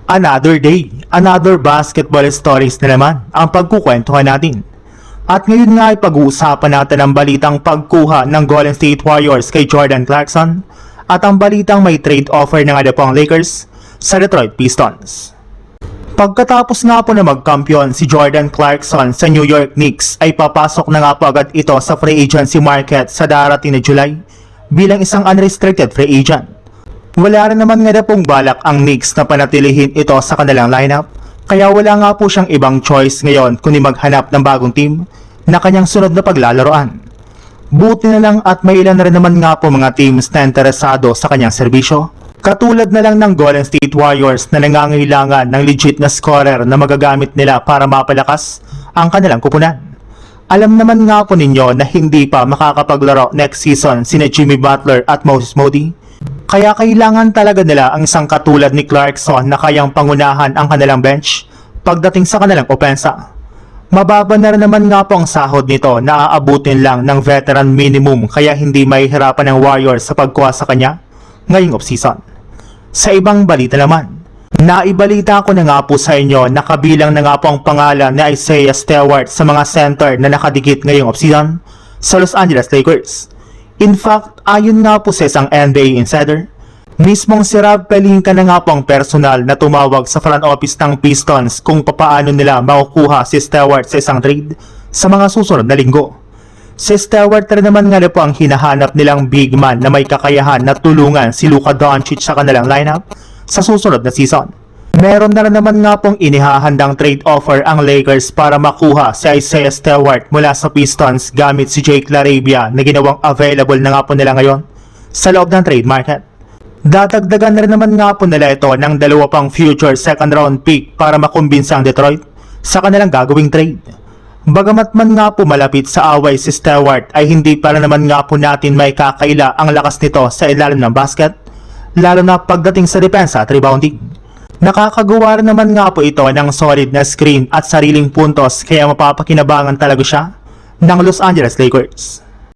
Another day, another basketball stories na naman ang pagkukwentuhan natin. At ngayon nga ay pag-uusapan natin ang balitang pagkuha ng Golden State Warriors kay Jordan Clarkson at ang balitang may trade offer ng Adepong Lakers sa Detroit Pistons. Pagkatapos nga po na magkampiyon si Jordan Clarkson sa New York Knicks ay papasok na nga po agad ito sa free agency market sa darating na July bilang isang unrestricted free agent. Wala rin naman nga pong balak ang Knicks na panatilihin ito sa kanilang lineup, kaya wala nga po siyang ibang choice ngayon kundi maghanap ng bagong team na kanyang sunod na paglalaroan. Buti na lang at may ilan na rin naman nga po mga teams na interesado sa kanyang serbisyo, katulad na lang ng Golden State Warriors na nangangailangan ng legit na scorer na magagamit nila para mapalakas ang kanilang kupunan. Alam naman nga po ninyo na hindi pa makakapaglaro next season sina Jimmy Butler at Moses Moody, kaya kailangan talaga nila ang isang katulad ni Clarkson na kayang pangunahan ang kanilang bench pagdating sa kanilang opensa. Mababa na rin naman nga po ang sahod nito na aabutin lang ng veteran minimum, kaya hindi mahihirapan ng Warriors sa pagkuha sa kanya ngayong offseason. Sa ibang balita naman, naibalita ko na nga po sa inyo na kabilang na nga po ang pangalan ni Isaiah Stewart sa mga center na nakadikit ngayong offseason sa Los Angeles Lakers. In fact, ayon nga po sa isang NBA insider, mismong si Rob Pelinka na nga po ang personal na tumawag sa front office ng Pistons kung papaano nila makukuha si Stewart sa isang trade sa mga susunod na linggo. Si Stewart rin naman nga po ang hinahanap nilang big man na may kakayahan na tulungan si Luka Doncic sa kanilang lineup sa susunod na season. Meron na rin naman nga pong inihahandang trade offer ang Lakers para makuha si Isaiah Stewart mula sa Pistons gamit si Jake LaRavia na ginawang available na nga po nila ngayon sa loob ng trade market. Dadagdagan na rin naman nga po nila ito ng 2 pang future second round pick para makumbinsa ang Detroit sa kanilang gagawing trade. Bagamat man nga po malapit sa away si Stewart ay hindi para naman nga po natin may kakaila ang lakas nito sa ilalim ng basket, lalo na pagdating sa depensa at rebounding. Nakakagawa rin naman nga po ito ng solid na screen at sariling puntos, kaya mapapakinabangan talaga siya ng Los Angeles Lakers.